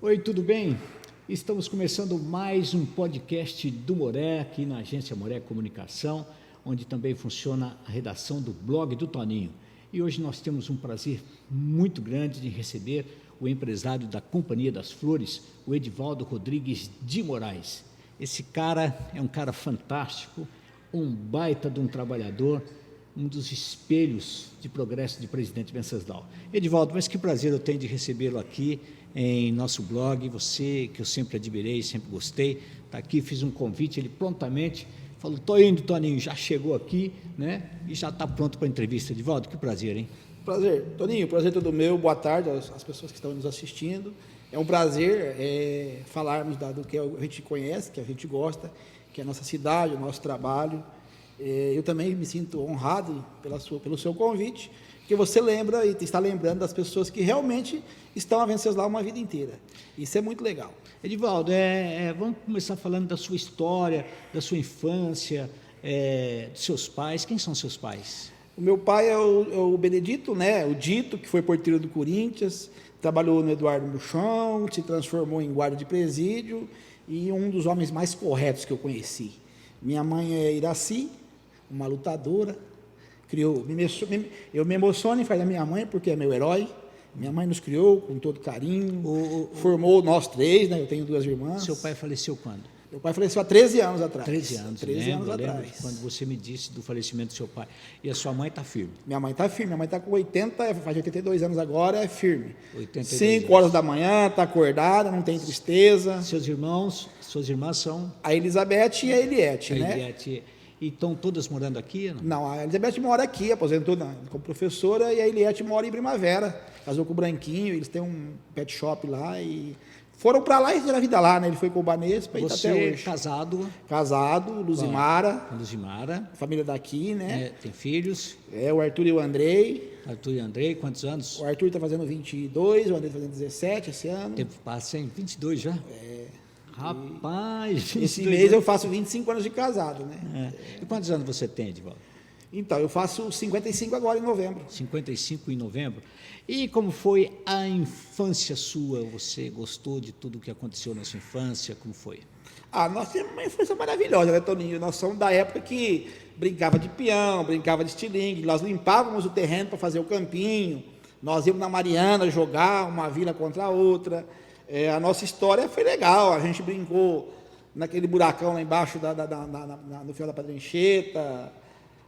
Oi, tudo bem? Estamos começando mais um podcast do Moré, aqui na Agência Moré Comunicação, onde também funciona a redação do blog do Toninho. E hoje nós temos um prazer muito grande de receber o empresário da Companhia das Flores, o Edivaldo Rodrigues de Moraes. Esse cara é um cara fantástico, um baita de um trabalhador, um dos espelhos de progresso de Presidente Venceslau. Edivaldo, mas que prazer eu tenho de recebê-lo aqui em nosso blog, você que eu sempre admirei, sempre gostei, está aqui, fiz um convite, ele prontamente falou, estou indo, Toninho, já chegou aqui, né, e já está pronto para a entrevista. Edivaldo, que prazer, hein? Prazer, Toninho, prazer todo meu, boa tarde às pessoas que estão nos assistindo. É um prazer falarmos do que a gente conhece, que a gente gosta, que é a nossa cidade, o nosso trabalho. Eu também me sinto honrado pelo seu convite, porque você lembra e está lembrando das pessoas que realmente estão a Venceslau uma vida inteira. Isso é muito legal. Edivaldo, vamos começar falando da sua história, da sua infância, dos seus pais. Quem são seus pais? O meu pai é o Benedito, né? O Dito, que foi porteiro do Corinthians, trabalhou no Eduardo Buchão, se transformou em guarda de presídio e um dos homens mais corretos que eu conheci. Minha mãe é Iraci, uma lutadora, eu me emociono em falar da minha mãe, porque é meu herói. Minha mãe nos criou com todo carinho, formou nós três, né? Eu tenho duas irmãs. Seu pai faleceu quando? Meu pai faleceu há 13 anos atrás. 13 anos, 13 anos atrás. Lembro quando você me disse do falecimento do seu pai. E a sua mãe está firme? Minha mãe está firme, minha mãe está com 80, faz 82 anos agora, é firme. 5 horas da manhã, está acordada, não tem tristeza. Suas irmãs são? A Elizabeth e a Eliette, né? Eliette. E estão todas morando aqui? Não, a Elizabeth mora aqui, aposentou como professora, e a Eliette mora em Primavera. Casou com o Branquinho, eles têm um pet shop lá e foram para lá e fizeram a vida lá, né? Ele foi com o Banespa e está até hoje. Casado? Casado, Luzimara. Com Luzimara. Família daqui, né? Tem filhos? O Arthur e o Andrei. Arthur e Andrei, quantos anos? O Arthur está fazendo 22, o Andrei está fazendo 17 esse ano. O tempo passa, hein? 22 já? Rapaz, 22 esse mês eu faço 25 anos de casado, né? E quantos anos você tem, Edivaldo? Então, eu faço 55 agora em novembro. 55 em novembro. E como foi a infância sua? Você gostou de tudo o que aconteceu na sua infância? Como foi? Nós temos uma infância maravilhosa, né, Toninho? Nós somos da época que brincava de peão, brincava de estilingue, nós limpávamos o terreno para fazer o campinho, nós íamos na Mariana jogar uma vila contra a outra. A nossa história foi legal, a gente brincou naquele buracão lá embaixo no final da Padrincheta.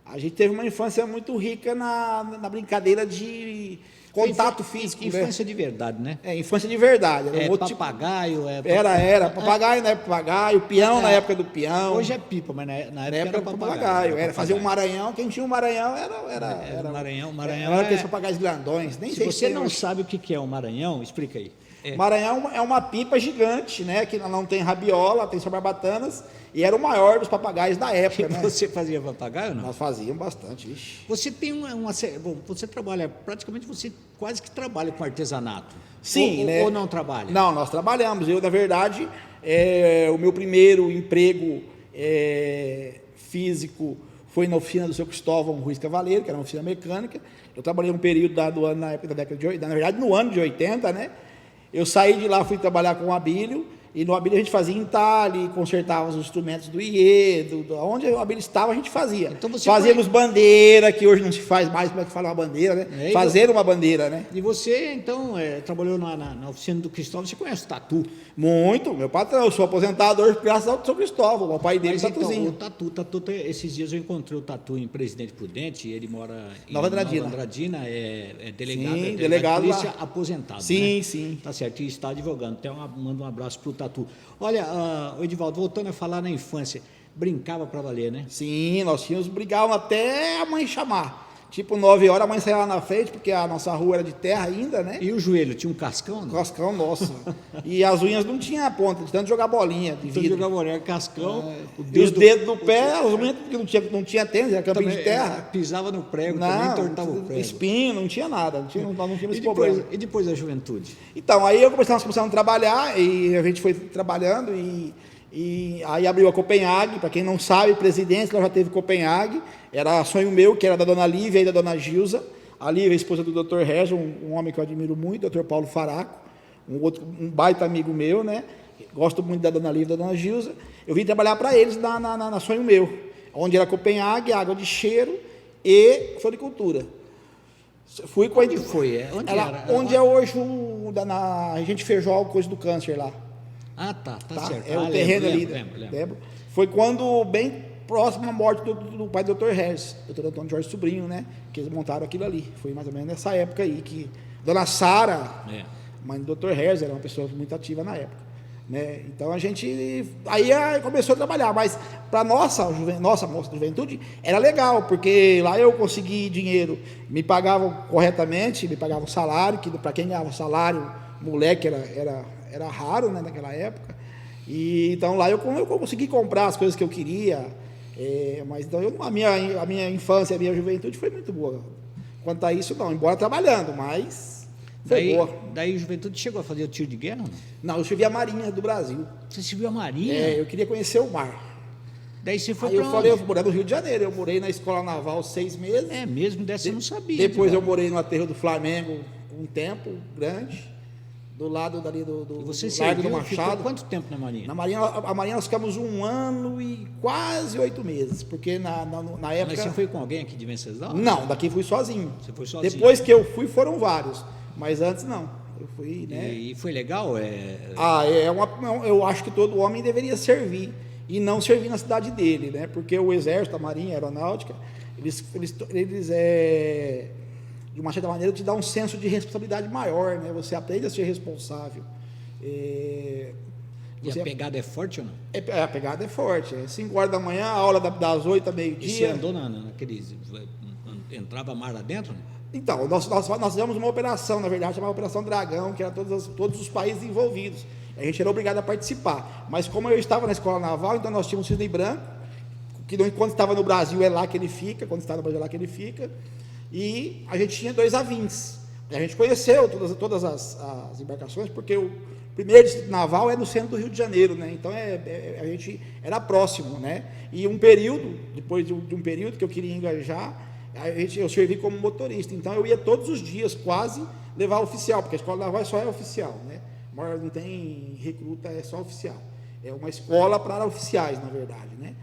A gente teve uma infância muito rica na brincadeira de contato físico. Infância de verdade, né? Infância de verdade. Era papagaio. Era papagaio na época papagaio, peão na época do peão. Hoje é pipa, mas na época era papagaio. Fazer um Maranhão, quem tinha um Maranhão era Maranhão. Era aqueles papagaios grandões. Nem se sei você não sabe o que é um Maranhão, explica aí. Maranhão é uma pipa gigante, né? Que não tem rabiola, tem só barbatanas, e era o maior dos papagaios da época, né? Você fazia papagaio ou não? Nós fazíamos bastante, vixe. Você tem bom, você trabalha, praticamente você quase que trabalha com artesanato. Sim, né? Ou não trabalha? Não, nós trabalhamos. Eu, na verdade, o meu primeiro emprego físico foi na oficina do seu Cristóvão Ruiz Cavaleiro, que era uma oficina mecânica. Eu trabalhei um período do ano, na época da década de 80, na verdade, no ano de 80, né? Eu saí de lá, fui trabalhar com o Abílio, e no Abílio a gente fazia entalhe, consertava os instrumentos do IE, onde o Abílio estava a gente fazia. Então fazíamos bandeira, que hoje não se faz mais, como é que fala uma bandeira, né? Fazer uma bandeira, né? E você, então, trabalhou na oficina do Cristóvão, você conhece o tatu? Muito, meu patrão, eu sou aposentador graças ao seu Cristóvão, o pai dele é tatuzinho. Então, o tatu, esses dias eu encontrei o Tatu em Presidente Prudente, ele mora em Nova Andradina. Nova Andradina, é delegado, sim, delegado de polícia lá. Aposentado. Sim, né? sim. Tá certo, e está advogando. Então, manda um abraço para o Tatu. Olha, Edivaldo, voltando a falar na infância, brincava para valer, né? Sim, nós brigávamos até a mãe chamar. Tipo, 9 horas a mãe saía lá na frente, porque a nossa rua era de terra ainda, né? E o joelho, tinha um cascão? Não? Cascão, nossa. E as unhas não tinham ponta, de tanto jogar bolinha de vidro. Jogar bolinha, cascão. E os dedos do pé, as unhas, porque não tinha tênis, era campinho de terra. Pisava no prego, também entortava o prego. Espinho, não tinha nada, não tinha esse problema. E depois da juventude? Então, aí nós começamos a trabalhar, e a gente foi trabalhando, e aí abriu a Copenhague. Para quem não sabe, Presidência, ela já teve Copenhague. Era sonho meu, que era da dona Lívia e da dona Gilza. A Lívia, a esposa do Dr. Regis, um homem que eu admiro muito, Dr. Paulo Faraco, um baita amigo meu, né? Gosto muito da Dona Lívia e da Dona Gilza. Eu vim trabalhar para eles na Sonho Meu, onde era Copenhague, água de cheiro e floricultura. Fui com Onde foi? Onde era? Onde é hoje a gente Feijó, coisa do câncer lá. Ah, tá certo. É o terreno ali. Lembro. Foi quando, bem próximo à morte do pai do Dr. Harris, Dr. Antônio Jorge Sobrinho, né? Que eles montaram aquilo ali. Foi mais ou menos nessa época aí que Dona Sara, mãe do Dr. Harris, era uma pessoa muito ativa na época. Né? Então a gente aí começou a trabalhar, mas para nossa moça de juventude era legal, porque lá eu consegui dinheiro, me pagavam corretamente, me pagavam salário, que para quem ganhava salário, moleque era raro, né, naquela época. E então lá eu consegui comprar as coisas que eu queria, mas então a minha infância, a minha juventude foi muito boa. Quanto a isso não, embora trabalhando, mas Daí a juventude chegou a fazer o tiro de guerra? Não, eu servi a Marinha do Brasil. Você serviu a Marinha? Eu queria conhecer o mar. Daí você foi Aí eu falei, eu vou morar no Rio de Janeiro. Eu morei na Escola Naval 6 meses. É mesmo? Dessa eu não sabia. Depois eu morei no aterro do Flamengo um tempo grande, do lado dali do você Largo do Machado. Machado. Quanto tempo na Marinha? A Marinha nós ficamos 1 ano e quase 8 meses, porque na época... Mas você foi com alguém aqui de Venceslau? Não, daqui fui sozinho. Você foi sozinho? Depois que eu fui foram vários, mas antes não. Eu fui, né? E foi legal? Eu acho que todo homem deveria servir e não servir na cidade dele, né? Porque o Exército, a Marinha, a Aeronáutica, eles de uma certa maneira te dá um senso de responsabilidade maior, né? Você aprende a ser responsável. E a pegada é forte ou não? A pegada é forte. 5 horas da manhã, a aula das 8 a meio-dia. E você andou naqueles... Entrava mar lá dentro, não? Então, nós fizemos uma operação, na verdade, chamada Operação Dragão, que era todos os países envolvidos. A gente era obrigado a participar. Mas como eu estava na Escola Naval, então nós tínhamos cisne branco, que quando estava no Brasil é lá que ele fica, quando está no Brasil é lá que ele fica, e a gente tinha 2 avins. A gente conheceu todas as embarcações, porque o primeiro distrito naval é no centro do Rio de Janeiro, né? Então a gente era próximo, né? E depois de um período que eu queria engajar, eu servi como motorista, então eu ia todos os dias quase levar oficial, porque a escola naval só é oficial, né? Mas não tem recruta, é só oficial. É uma escola para oficiais, na verdade, né?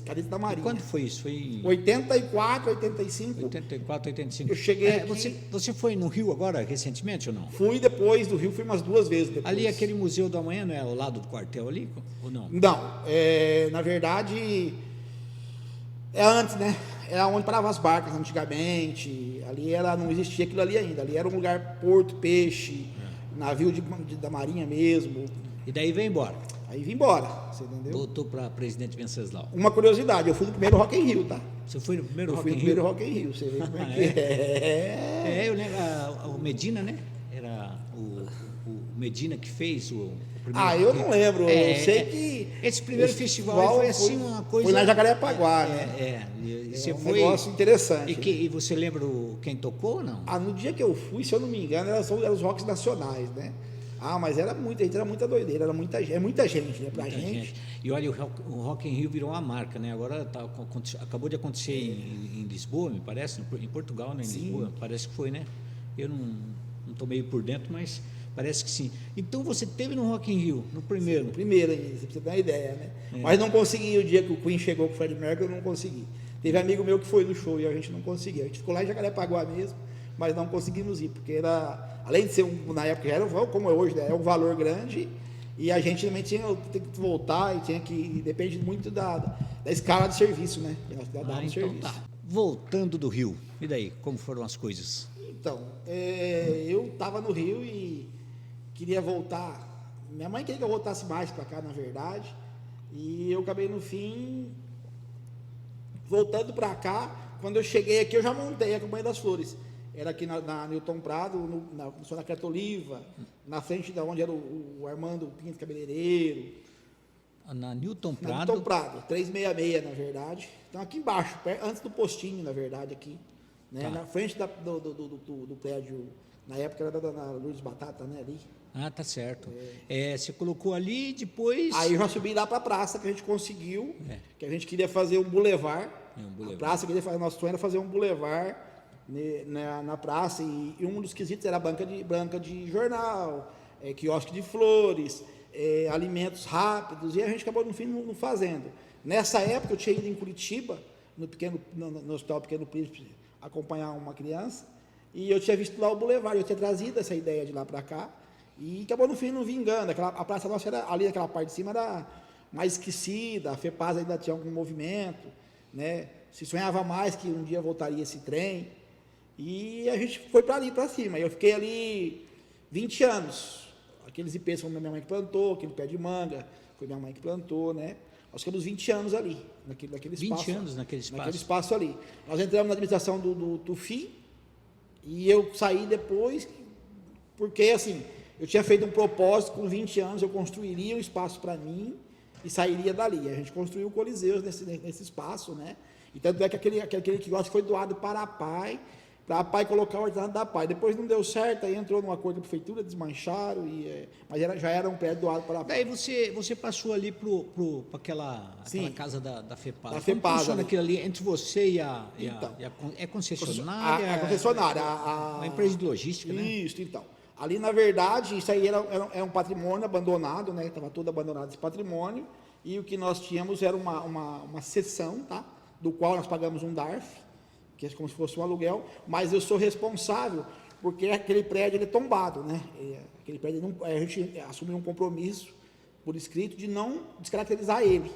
Cadetes da Marinha. E quando foi isso? Foi em 84, 85. 84, 85. Eu cheguei aqui... Você foi no Rio agora, recentemente, ou não? Fui depois do Rio, fui umas 2 vezes depois. Ali, aquele Museu do Amanhã, não é ao lado do quartel ali, ou não? Não, na verdade, é antes, né? Era onde paravam as barcas antigamente, ali não existia aquilo ali ainda, ali era um lugar porto, peixe, navio da Marinha mesmo. E daí veio embora? Aí vim embora, você entendeu? Voltou para Presidente Venceslau. Uma curiosidade, eu fui no primeiro Rock in Rio, tá? Você foi no primeiro Rock in Rio? Eu fui no primeiro Rock in Rio, você vê como é que é. Eu lembro, o Medina, né? Era o Medina que fez o primeiro. Eu não lembro, eu sei que... Esse primeiro festival foi assim uma coisa... Foi na Jacarepaguá, né? Você foi um negócio interessante. E você lembra quem tocou ou não? No dia que eu fui, se eu não me engano, eram os rocks nacionais, né? Mas era muita doideira, é muita gente, né? Pra gente. E olha, o Rock in Rio virou uma marca, né? Agora acabou de acontecer em Lisboa, me parece, em Portugal, né? Em Sim. Lisboa, parece que foi, né? Eu não estou meio por dentro, mas parece que sim. Então você teve no Rock in Rio, no primeiro? Sim, no primeiro ainda, você precisa ter uma ideia, né? Mas não consegui, o dia que o Queen chegou com o Freddie Mercury, eu não consegui. Teve amigo meu que foi no show e a gente não conseguia. A gente ficou lá em Jacarepaguá mesmo, mas não conseguimos ir, porque além de ser, na época, era como é hoje, né? É um valor grande, e a gente também tinha que voltar, e tinha que, depende muito da escala de serviço, né? Então tá. Voltando do Rio, e daí, como foram as coisas? Então, eu estava no Rio e queria voltar, minha mãe queria que eu voltasse mais para cá, na verdade, e eu acabei no fim voltando para cá. Quando eu cheguei aqui, eu já montei a Campanha das Flores. Era aqui na Newton Prado, na Creta Oliva, na frente da onde era o Armando Pinto Cabeleireiro. Na Newton Prado? Na Newton Prado, 366, na verdade. Então, aqui embaixo, antes do postinho, na verdade, aqui. Né? Tá. Na frente do prédio, na época era da Lourdes Batata, né, ali. Tá certo. Você colocou ali, depois... Aí eu já subi lá para a praça, que a gente conseguiu, que a gente queria fazer um bulevar. A praça queria fazer, nosso sonho era fazer um bulevar na praça, e um dos quesitos era banca de jornal, quiosque de flores, alimentos rápidos, e a gente acabou no fim não fazendo. Nessa época eu tinha ido em Curitiba, no Hospital Pequeno Príncipe, acompanhar uma criança, e eu tinha visto lá o Boulevard, eu tinha trazido essa ideia de lá para cá, e acabou no fim não vingando. A praça nossa era, ali naquela parte de cima era mais esquecida, a FEPAS ainda tinha algum movimento, né? Se sonhava mais que um dia voltaria esse trem, e a gente foi para ali, para cima. Eu fiquei ali 20 anos, aqueles ipês foi minha mãe que plantou, aquele pé de manga, foi minha mãe que plantou, né? Nós ficamos 20 anos ali, naquele espaço. 20 anos naquele espaço? Naquele espaço ali. Nós entramos na administração do Tufi, e eu saí depois, porque assim, eu tinha feito um propósito, com 20 anos eu construiria um espaço para mim e sairia dali. A gente construiu o Coliseu nesse espaço, né? E tanto é que aquele quiosque foi doado para a PAI colocar o ordenado da PAI. Depois não deu certo, aí entrou num acordo com a prefeitura, desmancharam, mas já era um prédio doado para a PAI. Daí você passou ali para aquela casa da FEPAS. Da FEPAS. Como funciona aquilo ali entre você e a concessionária? A concessionária. A empresa de logística, né? Isso, então. Ali, na verdade, isso aí era um patrimônio abandonado, né? Estava todo abandonado esse patrimônio, e o que nós tínhamos era uma seção, tá? Do qual nós pagamos um DARF, que é como se fosse um aluguel, mas eu sou responsável, porque aquele prédio ele é tombado, né? Aquele prédio, a gente assumiu um compromisso por escrito de não descaracterizar ele.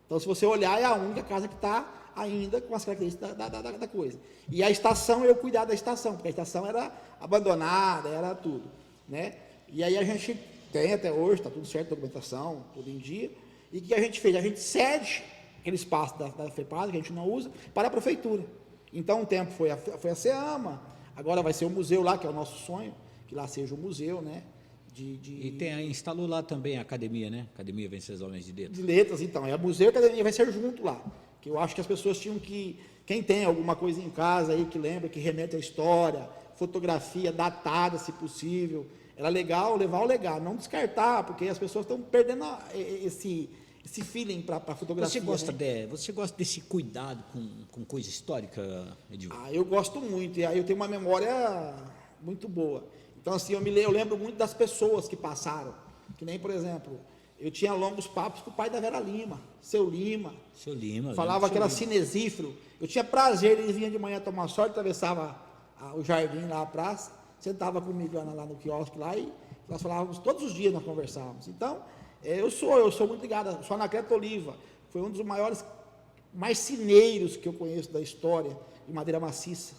Então, se você olhar, é a única casa que está ainda com as características da coisa. E a estação, eu cuidar da estação, porque a estação era abandonada, era tudo, né? E aí a gente tem até hoje, está tudo certo, documentação, tudo em dia, e o que a gente fez? A gente cede aquele espaço da FEPAS, que a gente não usa, para a prefeitura. Então, um tempo foi a SEAMA, agora vai ser o museu lá, que é o nosso sonho, que lá seja o museu, né? E instalou lá também a academia, né? Academia Venceslau de Letras. De letras, então. É museu e a academia vai ser junto lá. Que eu acho que as pessoas tinham que... Quem tem alguma coisa em casa aí que lembra, que remete à história, fotografia datada, se possível, era legal levar o legado, não descartar, porque as pessoas estão perdendo esse feeling para a fotografia. Você gosta desse cuidado com coisa histórica, Edil? Eu gosto muito, e aí eu tenho uma memória muito boa. Então, assim, eu lembro muito das pessoas que passaram, que nem, por exemplo, eu tinha longos papos com o pai da Vera Lima, Seu Lima. Falava que era cinesífero. Eu tinha prazer, ele vinha de manhã tomar sol, atravessava o jardim lá, a praça, sentava comigo lá no quiosque lá, e nós falávamos, todos os dias nós conversávamos. Então, eu sou muito ligado, sou Anacleto Oliva, foi um dos maiores marceneiros que eu conheço da história, de madeira maciça.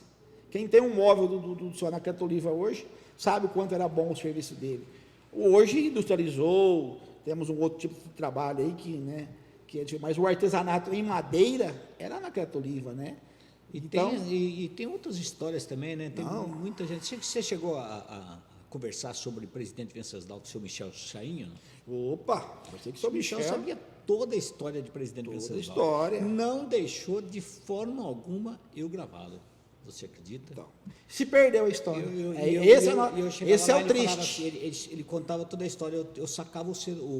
Quem tem um móvel do seu Anacleto Oliva hoje, sabe o quanto era bom o serviço dele. Hoje industrializou, temos um outro tipo de trabalho aí, mas o artesanato em madeira era Anacleto Oliva, né? E tem outras histórias também, né? Tem muita gente. Você chegou a conversar sobre o presidente Venceslau, com o seu Michel Chainho? Opa, eu sei que o seu Michel sabia toda a história de presidente Venceslau. Toda a história. Não deixou de forma alguma eu gravá-lo. Você acredita? Então, se perdeu a história. Esse é o triste. Assim, ele contava toda a história. Eu sacava o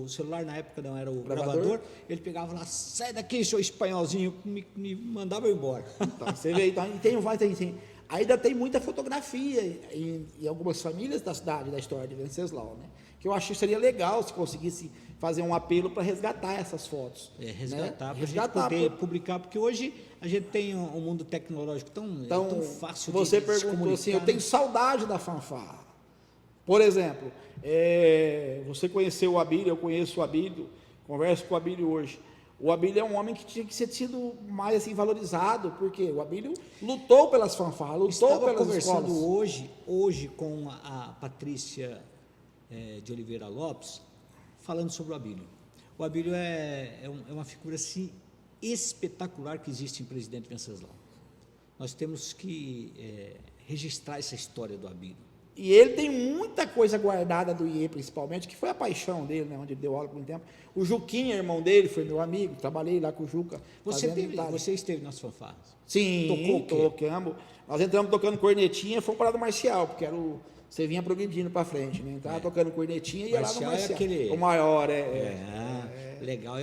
celular, na época não era o gravador. Ele pegava lá, sai daqui, seu espanholzinho, me mandava eu embora. Então, você vê, tem. Ainda tem muita fotografia em algumas famílias da cidade, da história de Venceslau, né? Que eu acho que seria legal se conseguisse fazer um apelo para resgatar essas fotos. Resgatar, né? Para poder publicar, porque hoje a gente tem um mundo tecnológico tão fácil de você perguntou assim, eu tenho saudade da fanfarra. Por exemplo, você conheceu o Abílio, eu conheço o Abílio, converso com o Abílio hoje. O Abílio é um homem que tinha que ser sido mais assim, valorizado, porque o Abílio lutou pelas fanfarras, lutou pelas conversando escolas. hoje com a Patrícia de Oliveira Lopes, falando sobre o Abílio. O Abílio é uma figura assim, espetacular que existe em Presidente Venceslau. Nós temos que registrar essa história do Abílio. E ele tem muita coisa guardada do IE, principalmente, que foi a paixão dele, né, onde ele deu aula por um tempo. O Juquinha, irmão dele, foi meu amigo, trabalhei lá com o Juca. Você esteve nas fanfarras? Sim, tocamos. Nós entramos tocando cornetinha, foi um parado marcial, porque você vinha progredindo para frente, né? Estava tocando cornetinha e ia lá no marcial. O maior, Legal.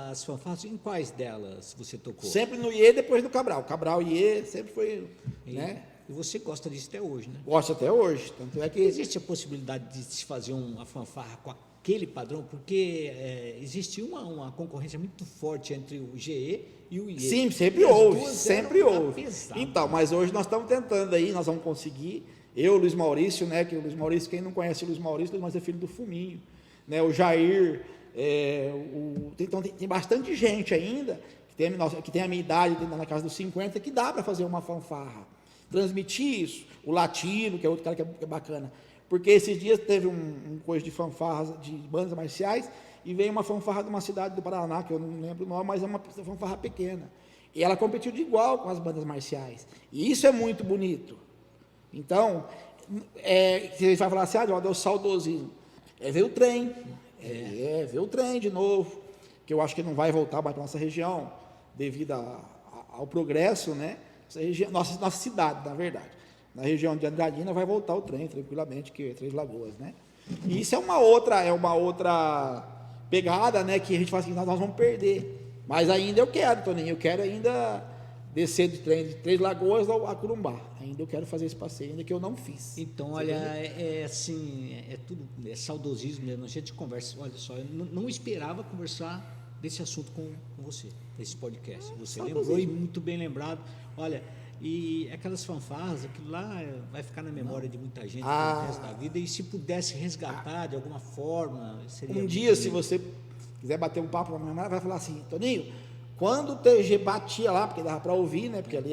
As fanfarras, em quais delas você tocou? Sempre no IE, depois do Cabral. Cabral e IE sempre foi, né? E você gosta disso até hoje, né? Gosto até hoje. Tanto é que Existe a possibilidade de se fazer uma fanfarra com aquele padrão? Porque existe uma concorrência muito forte entre o GE e o IE. sim, sempre E as houve, duas sempre eram houve. pesadas. Então, mas hoje nós estamos tentando aí, nós vamos conseguir. Eu, o Luiz Maurício, né? Que o Luiz Maurício, quem não conhece o Luiz Maurício é filho do Fuminho, né? O Jair, então tem bastante gente ainda que tem a minha idade, na casa dos 50, que dá para fazer uma fanfarra, transmitir isso. O Latino, que é outro cara que é bacana, porque esses dias teve um coisa de fanfarras, de bandas marciais, e veio uma fanfarra de uma cidade do Paraná, que eu não lembro o nome, mas é uma fanfarra pequena, e ela competiu de igual com as bandas marciais, e isso é muito bonito. Então, você vai falar assim, deu saudosismo, ver o trem, ver o trem de novo, que eu acho que não vai voltar mais para a nossa região, devido ao progresso, né? Nossa cidade, na verdade. Na região de Andradina vai voltar o trem tranquilamente, que é Três Lagoas, né? E isso é uma outra pegada, né? Que a gente fala assim, nós vamos perder. Mas ainda eu quero, Toninho, eu quero ainda descer do trem de Três Lagoas a Corumbá. Ainda eu quero fazer esse passeio, ainda que eu não fiz. Então, olha, assim, tudo saudosismo mesmo. A gente conversa, olha só, eu não esperava conversar desse assunto com você, desse podcast. Você lembrou, e muito bem lembrado. Olha, e aquelas fanfarras, aquilo lá vai ficar na memória de muita gente pelo resto da vida, e se pudesse resgatar de alguma forma, seria... Um dia, se você quiser bater um papo com a minha mãe, vai falar assim, Toninho, quando o TG batia lá, porque dava para ouvir, né, porque ali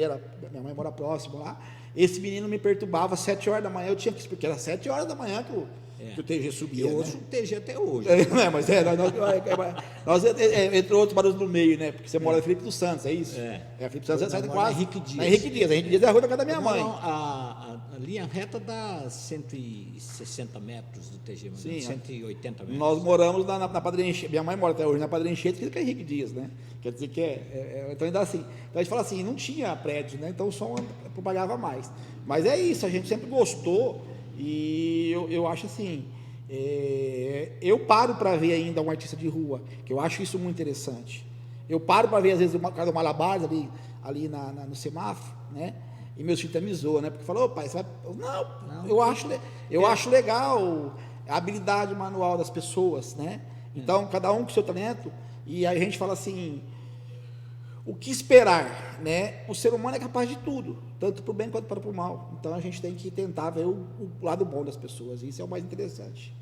minha mãe mora próximo lá, esse menino me perturbava às 7 horas da manhã, eu tinha que, porque era 7 horas da manhã que o TG subia. Eu ouço o TG até hoje. Mas nós entre outros barulhos no meio, né? Porque você mora em Felipe dos Santos, é isso? Felipe dos Santos sai quase. Henrique Dias. Henrique Dias é a rua da casa da minha mãe. A linha reta dá 160 metros do TG, mas 180 metros. Nós moramos na Padre Anchieta, minha mãe mora até hoje na Padre Anchieta, que é Henrique Dias, né? Quer dizer que então ainda assim. Então a gente fala assim, não tinha prédio, né? Então o som propagava mais. Mas é isso, a gente sempre gostou. E eu acho assim, eu paro para ver ainda um artista de rua, que eu acho isso muito interessante. Eu paro para ver, às vezes, o cara do Malabares ali no semáforo, né? E meus filhos até me zoam, né? Porque falou, pai, você vai... Não, eu acho legal a habilidade manual das pessoas, né? Então, cada um com o seu talento, e aí a gente fala assim, o que esperar, né? O ser humano é capaz de tudo, tanto para o bem quanto para o mal. Então a gente tem que tentar ver o lado bom das pessoas. Isso é o mais interessante.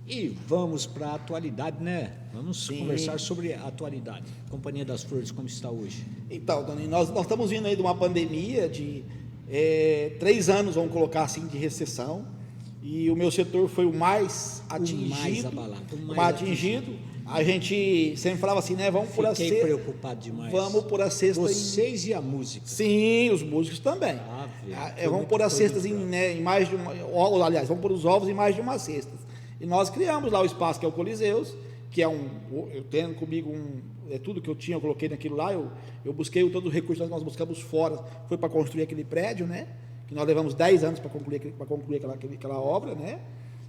E vamos para a atualidade, né? Vamos conversar sobre a atualidade. Companhia das Flores, como está hoje? Então, Dani, nós estamos vindo aí de uma pandemia de 3 anos, vamos colocar assim, de recessão. E o meu setor foi o mais atingido. O mais abalado. O mais atingido. A gente sempre falava assim, né? Vamos por a cesta. Fiquei preocupado demais. Vamos por a cesta. Vocês e a música. Sim, os músicos também. Vamos por as cestas em mais de uma. Aliás, vamos por os ovos em mais de uma cesta. E nós criamos lá o espaço que é o Coliseus, que é eu tenho comigo tudo que eu tinha, eu coloquei naquilo lá. Eu busquei todo o recurso que nós buscamos fora, foi para construir aquele prédio, né? Que nós levamos 10 anos para concluir aquela obra, né?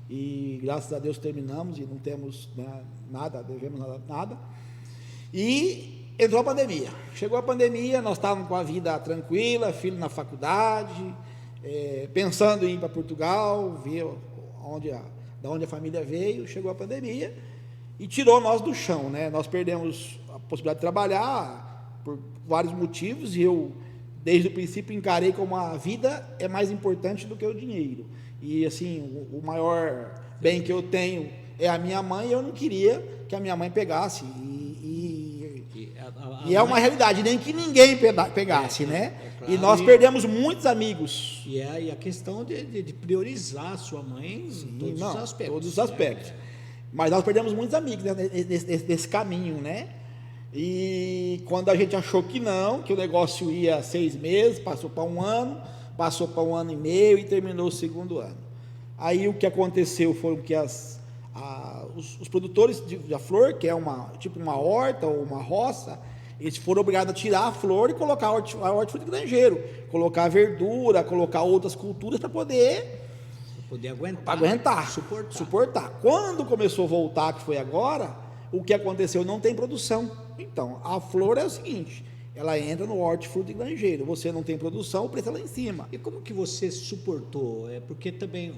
E graças a Deus terminamos e não temos, né, nada, devemos nada. E entrou a pandemia. Chegou a pandemia, nós estávamos com a vida tranquila, filho na faculdade, pensando em ir para Portugal, ver da onde a família veio. Chegou a pandemia e tirou nós do chão, né? Nós perdemos a possibilidade de trabalhar por vários motivos, e eu, desde o princípio, encarei como a vida é mais importante do que o dinheiro. E assim, o maior bem que eu tenho é a minha mãe, e eu não queria que a minha mãe pegasse. E é uma realidade, nem que ninguém pegasse, né? Claro, e nós perdemos muitos amigos. E a questão de priorizar a sua mãe em todos os aspectos. Todos os aspectos. Mas nós perdemos muitos amigos, né, nesse caminho, né? E quando a gente achou que o negócio ia 6 meses, passou para 1 ano, passou para 1 ano e meio e terminou o 2º ano. Aí o que aconteceu foi que os produtores da flor, que é tipo uma horta ou uma roça, eles foram obrigados a tirar a flor e colocar a hortifruti granjeiro, colocar verdura, colocar outras culturas para poder aguentar, suportar. Quando começou a voltar, que foi agora, o que aconteceu? Não tem produção. Então, a flor é o seguinte, ela entra no hortifruti e granjeiro. Você não tem produção, o preço é lá em cima. E como que você suportou? Porque também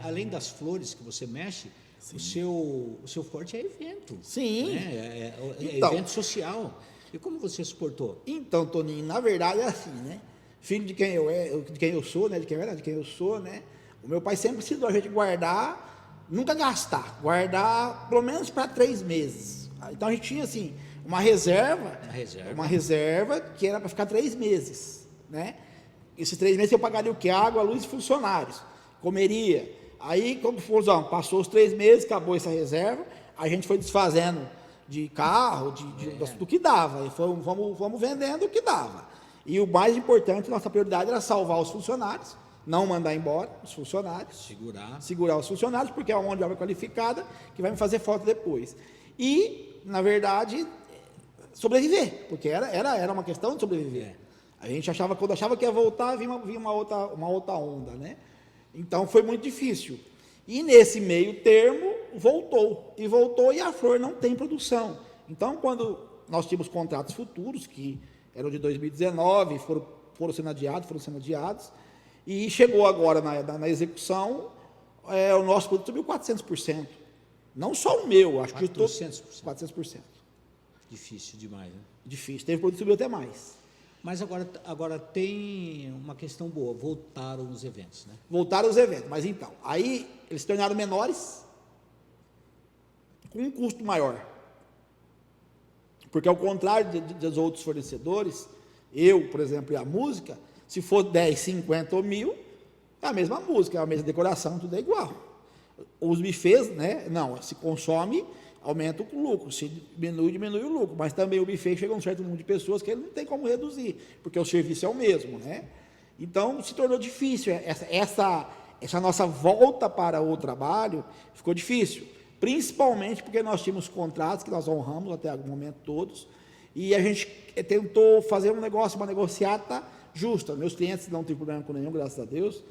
além das flores que você mexe, o seu forte é evento. Sim. Né? É Então, evento social. E como você suportou? Então, Toninho, na verdade é assim, né? Filho de quem eu sou, né? De quem eu sou, né? O meu pai sempre ensinou a gente guardar, nunca gastar, guardar pelo menos para 3 meses. Então a gente tinha assim uma reserva que era para ficar 3 meses, né? Esses 3 meses eu pagaria o que? Água, luz e funcionários, comeria. Aí, como passou os 3 meses, acabou essa reserva, a gente foi desfazendo de carro, do que dava, e fomos vendendo o que dava. E o mais importante, nossa prioridade era salvar os funcionários, não mandar embora os funcionários, segurar os funcionários, porque é uma mão de obra qualificada que vai me fazer falta depois. E, na verdade, sobreviver, porque era uma questão de sobreviver. A gente quando achava que ia voltar, vinha uma outra onda, né? Então foi muito difícil. E nesse meio termo, voltou e a flor não tem produção. Então, quando nós tínhamos contratos futuros, que eram de 2019, foram sendo adiados, e chegou agora na execução, o nosso produto subiu 400%. Não só o meu, acho 400%. Que todos 400%. Difícil demais, né? Difícil, teve produto que subiu até mais. Mas agora tem uma questão boa, voltaram os eventos, né? Voltaram os eventos, mas então, aí eles se tornaram menores, com um custo maior. Porque ao contrário dos outros fornecedores, eu, por exemplo, e a música, se for 10, 50 ou 1.000, é a mesma música, é a mesma decoração, tudo é igual. Os buffets, né? Não, se consome, aumenta o lucro, se diminui o lucro, mas também o buffet chega a um certo número de pessoas que ele não tem como reduzir, porque o serviço é o mesmo, né? Então, se tornou difícil, essa nossa volta para o trabalho ficou difícil, principalmente porque nós tínhamos contratos que nós honramos até algum momento todos, e a gente tentou fazer uma negociata justa. Meus clientes não têm problema com nenhum, graças a Deus,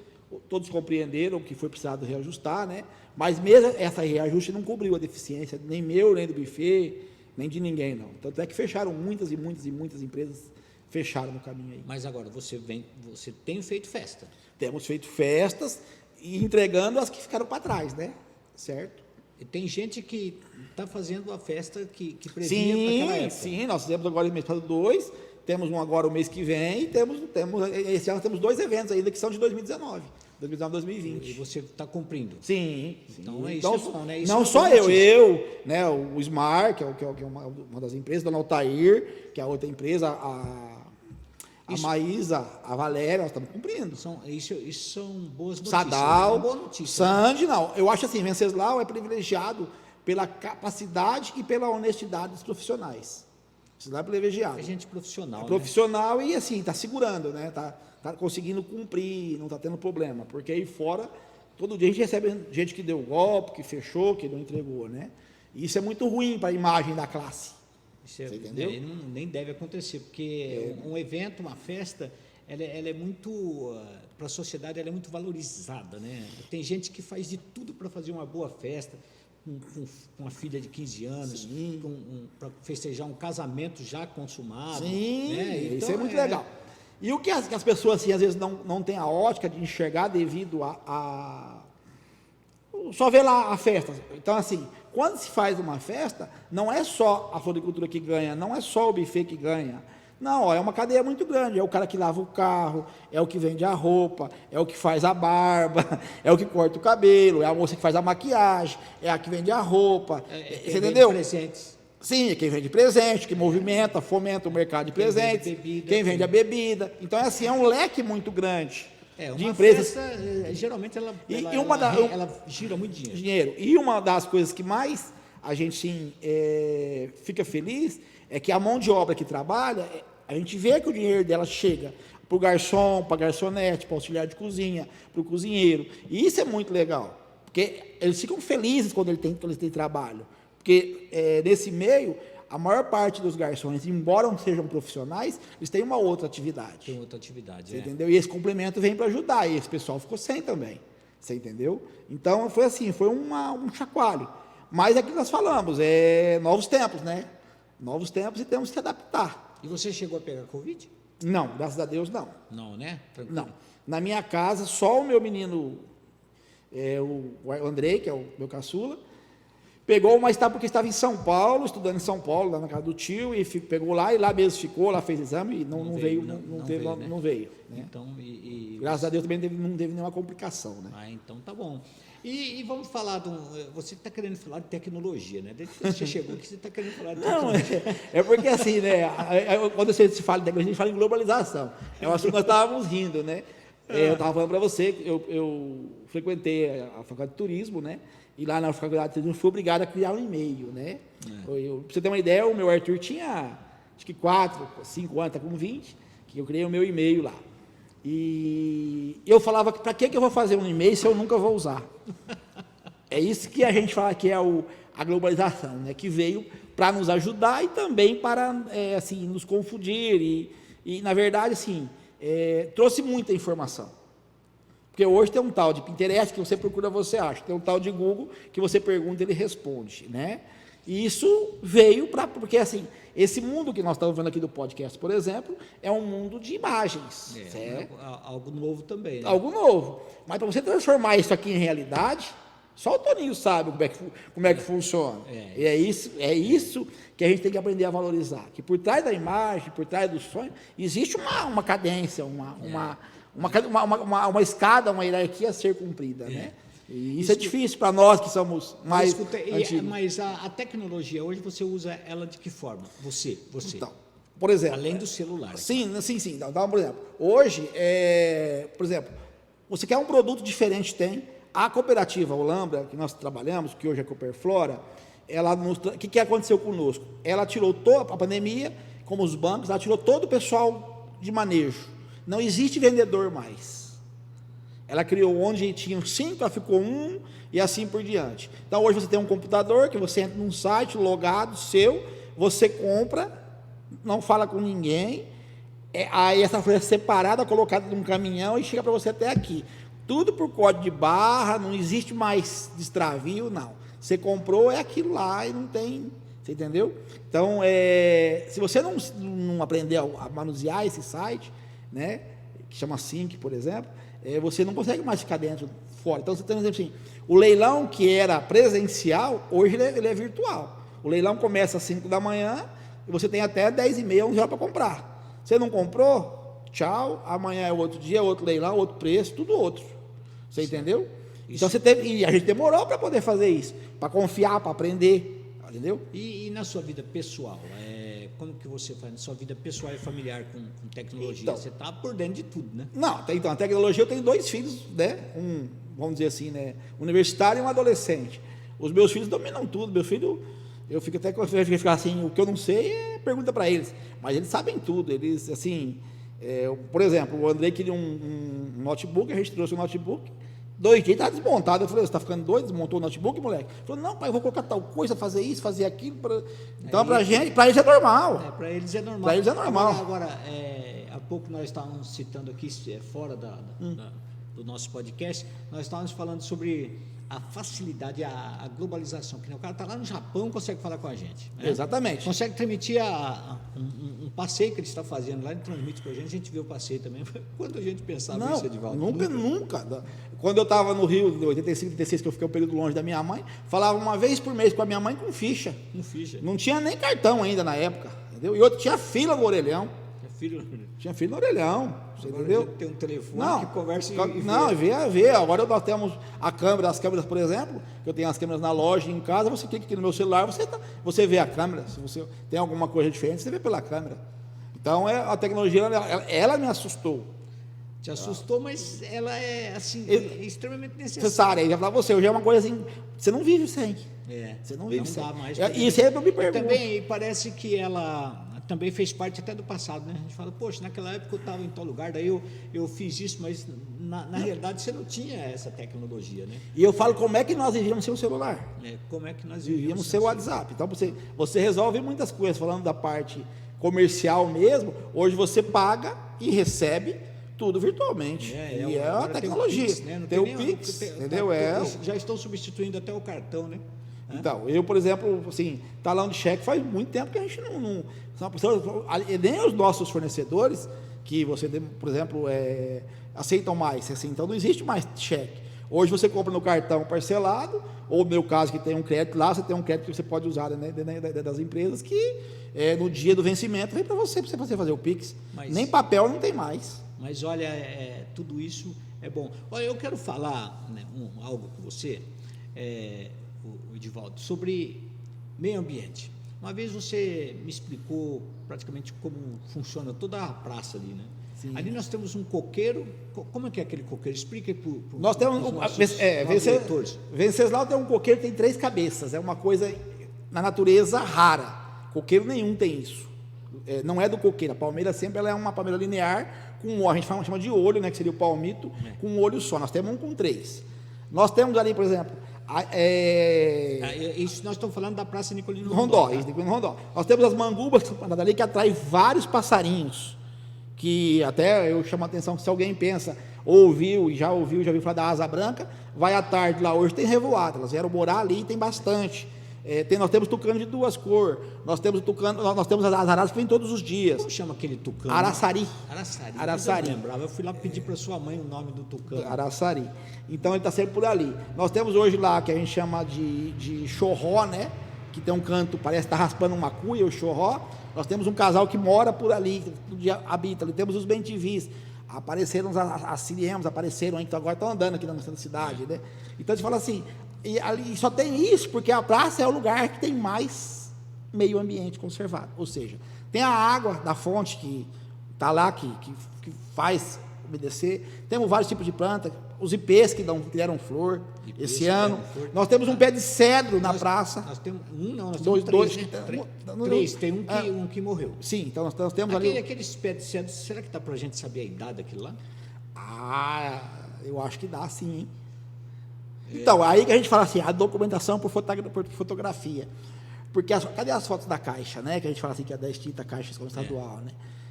todos compreenderam que foi precisado reajustar, né? Mas mesmo essa reajuste não cobriu a deficiência, nem meu, nem do buffet, nem de ninguém, não. Tanto é que fecharam muitas empresas, fecharam no caminho aí. Mas agora, você tem feito festa? Temos feito festas e entregando as que ficaram para trás, né? Certo? E tem gente que está fazendo a festa que previa para aquela época. Sim, nós fizemos agora o mês passado 2, temos um agora o mês que vem, e esse ano temos 2 eventos ainda que são de 2019, 2020. E você está cumprindo? Sim. Então, isso é bom, né? Isso não é só né, o Smar, que é uma das empresas, Dona Altair, que é a outra empresa, a Maísa, a Valéria, nós estamos cumprindo. Isso são boas notícias. Sadal, uma boa notícia, Sandy, não. Eu acho assim, Venceslau é privilegiado pela capacidade e pela honestidade dos profissionais. Isso não é privilegiado. É gente profissional. É profissional, né? E assim, está segurando, né? Tá conseguindo cumprir, não está tendo problema. Porque aí fora, todo dia a gente recebe gente que deu golpe, que fechou, que não entregou, né? E isso é muito ruim para a imagem da classe. Você entendeu? Nem deve acontecer, porque um evento, uma festa, ela é muito, para a sociedade, ela é muito valorizada, né? Tem gente que faz de tudo para fazer uma boa festa, com uma filha de 15 anos, para festejar um casamento já consumado. Sim, né? Então, isso é muito legal. E o que as pessoas, assim, às vezes, não têm a ótica de enxergar devido só ver lá a festa. Então, assim, quando se faz uma festa, não é só a floricultura que ganha, não é só o buffet que ganha. Não, é uma cadeia muito grande. É o cara que lava o carro, é o que vende a roupa, é o que faz a barba, é o que corta o cabelo, é a moça que faz a maquiagem, é a que vende a roupa. Você entendeu? Presentes. Sim, é quem vende presente, que movimenta, fomenta o mercado de presentes, quem vende a bebida. Então, é assim, é um leque muito grande de empresas. Festa, geralmente, ela gira muito dinheiro. E uma das coisas que mais a gente sim, fica feliz é que a mão de obra que trabalha, a gente vê que o dinheiro dela chega para o garçom, para a garçonete, para o auxiliar de cozinha, para o cozinheiro. E isso é muito legal, porque eles ficam felizes quando eles têm trabalho. Porque nesse meio, a maior parte dos garçons, embora não sejam profissionais, eles têm uma outra atividade. Tem outra atividade, você entendeu? E esse complemento vem para ajudar, e esse pessoal ficou sem também. Você entendeu? Então, foi assim, foi um chacoalho. Mas é que nós falamos, novos tempos, né? Novos tempos e temos que se adaptar. E você chegou a pegar Covid? Não, graças a Deus não. Não, né? Tranquilo. Não. Na minha casa, só o meu menino, o Andrei, que é o meu caçula, pegou, mas porque estava em São Paulo, estudando em São Paulo, lá na casa do tio, e pegou lá, e lá mesmo ficou, lá fez exame, e não veio, não veio. Né? Então, graças a Deus também não teve nenhuma complicação. Né? Ah, então tá bom. E vamos falar você está querendo falar de tecnologia, né? Desde que você chegou aqui, você está querendo falar de tecnologia. Não, é porque assim, né? Quando você se fala de tecnologia, a gente fala em globalização. É um assunto que nós estávamos rindo, né? Eu estava falando para você que eu frequentei a faculdade de turismo, né? E lá na faculdade de turismo fui obrigado a criar um e-mail, né? Para você ter uma ideia, o meu Arthur tinha acho que 4, 5 anos, está com 20, que eu criei o meu e-mail lá. E eu falava que para que eu vou fazer um e-mail se eu nunca vou usar? É isso que a gente fala que é a globalização, né? Que veio para nos ajudar e também para assim, nos confundir e na verdade assim, trouxe muita informação. Porque hoje tem um tal de Pinterest que você procura, você acha. Tem um tal de Google que você pergunta, ele responde, né? E isso veio porque assim, esse mundo que nós estamos vendo aqui do podcast, por exemplo, é um mundo de imagens. Algo novo também, né? Algo novo. Mas para você transformar isso aqui em realidade, só o Toninho sabe como é que funciona. E é isso que a gente tem que aprender a valorizar. Que por trás da imagem, por trás do sonho, existe uma cadência, uma escada, uma hierarquia a ser cumprida, né? E isso é difícil para nós que somos mais antigos. Mas a tecnologia, hoje você usa ela de que forma? Você. Então, por exemplo... Além do celular. Sim. Então, por exemplo, hoje, por exemplo, você quer um produto diferente, tem. A cooperativa Olambra, que nós trabalhamos, que hoje é Cooperflora, o que aconteceu conosco? Ela tirou toda a pandemia, como os bancos, ela tirou todo o pessoal de manejo. Não existe vendedor mais. Ela criou onde tinham 5, ela ficou 1 e assim por diante. Então, hoje você tem um computador que você entra num site logado seu, você compra, não fala com ninguém, aí essa folha é separada, colocada num caminhão e chega para você até aqui. Tudo por código de barra, não existe mais destravio, não. Você comprou, é aquilo lá e não tem... Você entendeu? Então, se você não aprender a manusear esse site, né, que chama Sync, por exemplo, você não consegue mais ficar fora. Então, você tem um exemplo assim, o leilão que era presencial, hoje ele é virtual. O leilão começa às 5 da manhã e você tem até 10h30, 11 horas para comprar. Você não comprou? Tchau, amanhã é outro dia, outro leilão, outro preço, tudo outro. Você entendeu? Então, e a gente demorou para poder fazer isso, para confiar, para aprender, entendeu? E na sua vida pessoal, como que você faz na sua vida pessoal e familiar com tecnologia? Então, você está por dentro de tudo, né? Não, então, a tecnologia, eu tenho 2 filhos, né? Vamos dizer assim, né? Universitário e um adolescente. Os meus filhos dominam tudo. Meu filho, eu fico até com ficar assim, o que eu não sei, pergunta para eles. Mas eles sabem tudo. Eles, assim, por exemplo, o Andrei queria um notebook, a gente trouxe um notebook. 2 dias, estava desmontado. Eu falei, você está ficando doido? Desmontou o notebook, moleque? Ele falou, não, pai, eu vou colocar tal coisa, fazer isso, fazer aquilo. Então, para eles é normal. Para eles é normal. Para eles é normal. Agora, há pouco nós estávamos citando aqui, fora do nosso podcast, nós estávamos falando sobre a facilidade, a globalização, que o cara está lá no Japão, consegue falar com a gente. Né? Exatamente. Consegue transmitir um passeio que ele está fazendo lá, ele transmite com a gente vê o passeio também. Quando a gente pensava nisso, Edivaldo? Nunca. Quando eu estava no Rio, em 85, 86, que eu fiquei um período longe da minha mãe, falava uma vez por mês com a minha mãe com ficha. Não tinha nem cartão ainda na época, entendeu? E outro tinha fila no orelhão. Tinha filho no orelhão, você agora entendeu? Tem um telefone que conversa e não, vê. Agora nós temos as câmeras, por exemplo, eu tenho as câmeras na loja e em casa, você clica aqui no meu celular, você vê a câmera, se você tem alguma coisa diferente, você vê pela câmera. Então, a tecnologia, ela me assustou. Te assustou, mas ela é, assim, extremamente necessária. Necessária, já falar você, hoje é uma coisa assim, você não vive sem. Você não vive sem. Dá mais isso aí eu me pergunto. Também parece que ela também fez parte até do passado, né? A gente fala, poxa, naquela época eu estava em tal lugar, daí eu fiz isso, mas na realidade você não tinha essa tecnologia, né? E eu falo, como é que nós vivíamos sem o celular? Como é que nós vivíamos sem o WhatsApp? Então você resolve muitas coisas, falando da parte comercial mesmo, hoje você paga e recebe tudo virtualmente. E é a tecnologia. Tem o Pix, né? Tem o Pix, entendeu? Já estão substituindo até o cartão, né? Então, eu, por exemplo, assim, talão de cheque faz muito tempo que a gente não nem os nossos fornecedores, que você, por exemplo, aceitam mais, assim, então não existe mais cheque. Hoje você compra no cartão parcelado, ou no meu caso que tem um crédito lá, você tem um crédito que você pode usar, né, das empresas, que no dia do vencimento vem para você fazer o Pix. Nem papel não tem mais. Mas olha, tudo isso é bom. Olha, eu quero falar, né, algo com você, o Edivaldo, sobre meio ambiente. Uma vez você me explicou praticamente como funciona toda a praça ali, né? Sim. Ali nós temos um coqueiro. Como é que é aquele coqueiro? Explica para nós temos Venceslau tem um coqueiro que tem 3 cabeças. É uma coisa na natureza rara. Coqueiro nenhum tem isso. Não é do coqueiro. A palmeira sempre ela é uma palmeira linear com a gente chama de olho, né? Que seria o palmito, com um olho só. Nós temos um com 3. Nós temos ali, por exemplo, isso nós estamos falando da Praça Nicolino Rondó. Nós temos as mangubas ali que atraem vários passarinhos, que até eu chamo a atenção que se alguém pensa, já ouviu falar da asa branca, vai à tarde lá, hoje tem revoada, elas vieram morar ali e tem bastante. Nós temos tucano de 2 cores, nós temos as araras que vêm todos os dias. Como chama aquele tucano? Araçari. Eu lembrava, eu fui lá pedir para sua mãe o nome do tucano. Araçari. Então ele está sempre por ali. Nós temos hoje lá, que a gente chama de chorró, né? Que tem um canto, parece que está raspando uma cuia, o chorró. Nós temos um casal que mora por ali, que habita ali. Temos os bentivis. Apareceram as siriemos, apareceram aí, que agora estão andando aqui na nossa cidade, né? Então a gente fala assim, e ali só tem isso porque a praça é o lugar que tem mais meio ambiente conservado. Ou seja, tem a água da fonte que está lá, que faz umedecer. Temos vários tipos de plantas, os ipês que deram flor esse ano. Nós temos um pé de cedro na praça. Nós temos nós temos três. Tem um que morreu. Sim, então nós temos ali. Aqueles pés de cedro, será que dá para a gente saber a idade daquilo lá? Eu acho que dá sim, hein? Então, aí que a gente fala assim, a documentação por fotografia. Porque cadê as fotos da caixa, né? Que a gente fala assim que é da extinta Caixa Estadual, né?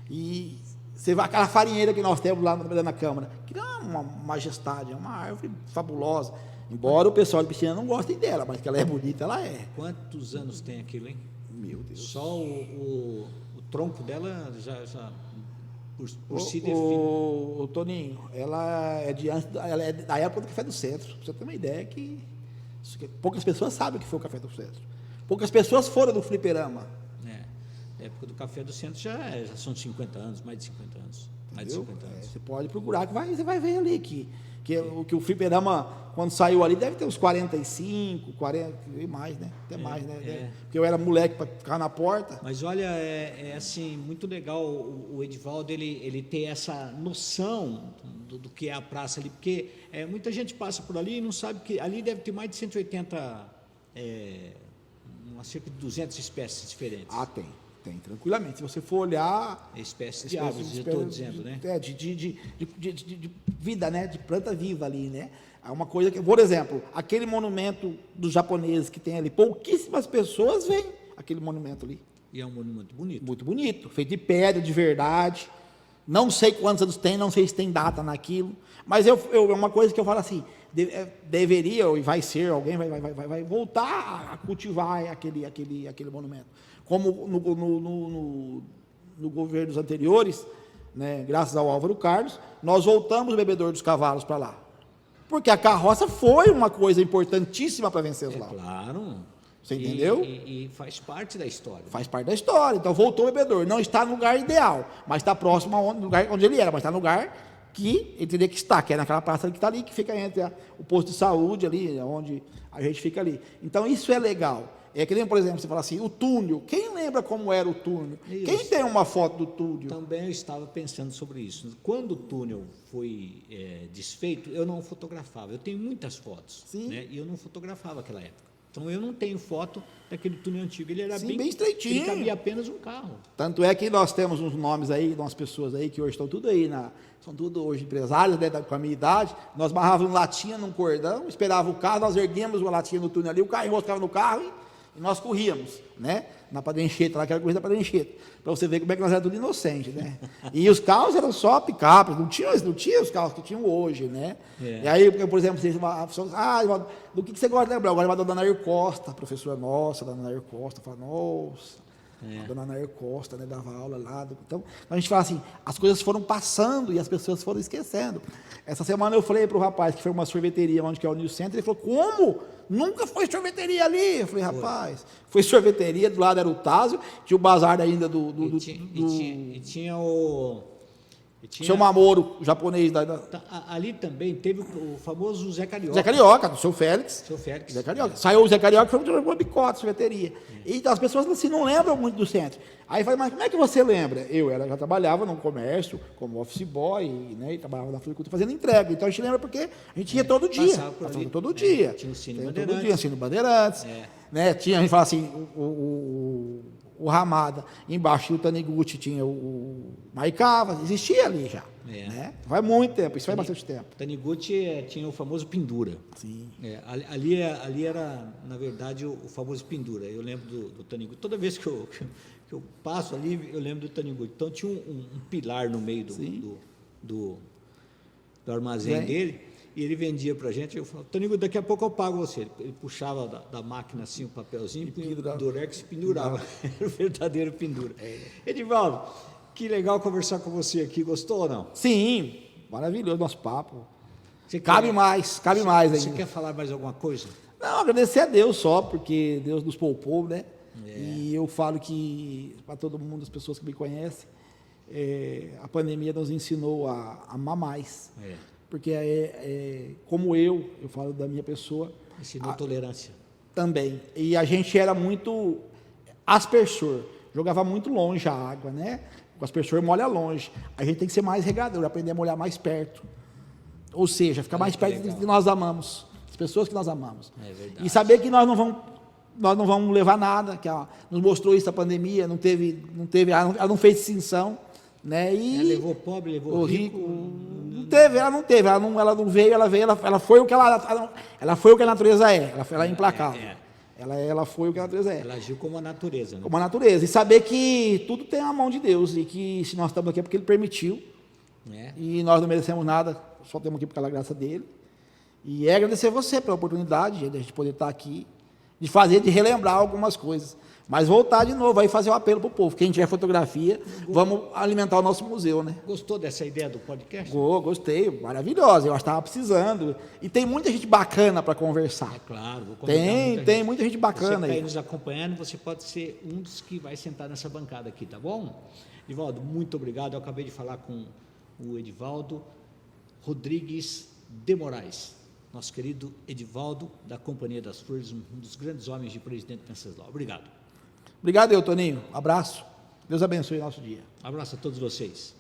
E você vai aquela farinheira que nós temos lá na Câmara, que é uma majestade, é uma árvore fabulosa. Embora o pessoal de Piscina não goste dela, mas que ela é bonita, ela é. Quantos anos tem aquilo, hein? Meu Deus. Só o tronco dela já por si define. O Toninho, ela é da época do Café do Centro. Pra você ter uma ideia que poucas pessoas sabem o que foi o Café do Centro. Poucas pessoas foram do fliperama. Na época do Café do Centro já são 50 anos, mais de 50 anos. Mais de 50 anos. Você pode procurar, que você vai ver ali que o fliperama, quando saiu ali, deve ter uns 45, 40 e mais, né? Até mais, né? Porque eu era moleque para ficar na porta. Mas olha, assim, muito legal o Edivaldo, ele ter essa noção do que é a praça ali, porque muita gente passa por ali e não sabe que ali deve ter mais de 180, cerca de 200 espécies diferentes. Tem, tranquilamente. Se você for olhar... Espécies de aves, eu estou dizendo, né? De vida, né? De planta viva ali, né? É uma coisa que, por exemplo, aquele monumento dos japoneses que tem ali, pouquíssimas pessoas veem aquele monumento ali. E é um monumento bonito. Muito bonito, feito de pedra, de verdade. Não sei quantos anos tem, não sei se tem data naquilo, mas é uma coisa que eu falo assim, deveria, e vai ser, alguém vai voltar a cultivar aquele monumento. Como no governos anteriores, né, graças ao Álvaro Carlos, nós voltamos o bebedouro dos cavalos para lá. Porque a carroça foi uma coisa importantíssima para Venceslau. Claro. Você entendeu? E faz parte da história. Faz parte da história. Então voltou o bebedouro. Não está no lugar ideal, mas está próximo ao lugar onde ele era, mas está no lugar que ele teria que estar, que é naquela praça que está ali, que fica entre o posto de saúde ali, onde a gente fica ali. Então isso é legal. É que nem, por exemplo, você fala assim, o túnel. Quem lembra como era o túnel? Isso. Quem tem uma foto do túnel? Também eu estava pensando sobre isso. Quando o túnel foi desfeito, eu não fotografava. Eu tenho muitas fotos, né? E eu não fotografava aquela época. Então eu não tenho foto daquele túnel antigo. Ele era bem estreitinho. Ele cabia apenas um carro. Tanto é que nós temos uns nomes aí, umas pessoas aí que hoje estão tudo aí, são tudo hoje empresários, né, com a minha idade. Nós amarrávamos latinha num cordão, esperava o carro, nós erguíamos uma latinha no túnel ali, o carro enroscava no carro E nós corríamos, né? Na Padre Anchieta, lá que era corrida da Padre Anchieta, para você ver como é que nós éramos tudo inocente, né? E os carros eram só picapes, não tinha os carros que tinham hoje, né? E aí, por exemplo, vocês, do que você gosta de lembrar? Agora vai da Dona Nair Costa, professora nossa, Dona Nair Costa, fala, nossa, a Dona Nair Costa, né, dava aula lá. Então, a gente fala assim, as coisas foram passando e as pessoas foram esquecendo. Essa semana eu falei para o rapaz que foi uma sorveteria onde que é o New Center, ele falou, como? Nunca foi sorveteria ali. Eu falei, rapaz, foi sorveteria, do lado era o Tásio, tinha o bazar ainda E tinha o... seu Mamoro, o japonês. Ali também teve o famoso Zé Carioca. Zé Carioca, do seu Félix. Seu Félix. Zé Carioca. Saiu o Zé Carioca, foi uma bicote, sorveteria. E as pessoas assim, não lembram muito do centro. Aí eu falei, mas como é que você lembra? Eu já trabalhava num comércio, como office boy, né, e trabalhava na floricultura fazendo entrega. Então a gente lembra porque a gente ia todo dia. Todo dia. Tinha o Cine Bandeirantes. Todo dia, o Cine Bandeirantes. Né, tinha, a gente fala assim, o Ramada, embaixo do Taniguchi tinha o Maicava, existia ali já. Né? Vai muito tempo, isso faz bastante tempo. Taniguchi tinha o famoso Pendura. Sim. Ali era, na verdade, o famoso Pendura. Eu lembro do Taniguchi. Toda vez que eu passo ali, eu lembro do Taniguchi. Então tinha um pilar no meio do armazém dele. E ele vendia para a gente, eu falava, Taniguchi, daqui a pouco eu pago você. Ele puxava da máquina assim o papelzinho, e o Durex pendurava. Era o verdadeiro pendura. Edivaldo, que legal conversar com você aqui, gostou ou não? Sim, maravilhoso nosso papo. Cabe mais ainda. Você quer falar mais alguma coisa? Não, agradecer a Deus só, porque Deus nos poupou, né? E eu falo que, para todo mundo, as pessoas que me conhecem, a pandemia nos ensinou a amar mais. Porque como eu falo da minha pessoa... Ensinou tolerância. Também. E a gente era muito aspersor, jogava muito longe a água, né? O aspersor molha longe. A gente tem que ser mais regador, aprender a molhar mais perto. Ou seja, ficar mais perto do que nós amamos, as pessoas que nós amamos. É verdade. E saber que nós não vamos levar nada, que nos mostrou isso a pandemia, ela não fez distinção, né? E levou pobre, levou rico. Ela não veio, ela foi o que ela foi o que a natureza é. Ela é implacável. Ela foi o que a natureza é. Ela agiu como a natureza, né? Como a natureza. E saber que tudo tem a mão de Deus e que se nós estamos aqui é porque Ele permitiu. E nós não merecemos nada, só estamos aqui por causa da graça dele. E agradecer você pela oportunidade de a gente poder estar aqui, de relembrar algumas coisas. Mas voltar de novo, aí fazer o apelo para o povo. Quem tiver fotografia, vamos alimentar o nosso museu, né? Gostou dessa ideia do podcast? Gostei, maravilhosa. Eu acho que estava precisando. E tem muita gente bacana para conversar. É claro, vou convidar tem muita gente bacana aí. Você que está aí nos acompanhando, você pode ser um dos que vai sentar nessa bancada aqui, tá bom? Edivaldo, muito obrigado. Eu acabei de falar com o Edivaldo Rodrigues de Moraes, nosso querido Edivaldo, da Companhia das Flores, um dos grandes homens de Presidente Venceslau. Obrigado. Obrigado, Toninho. Abraço. Deus abençoe o nosso dia. Abraço a todos vocês.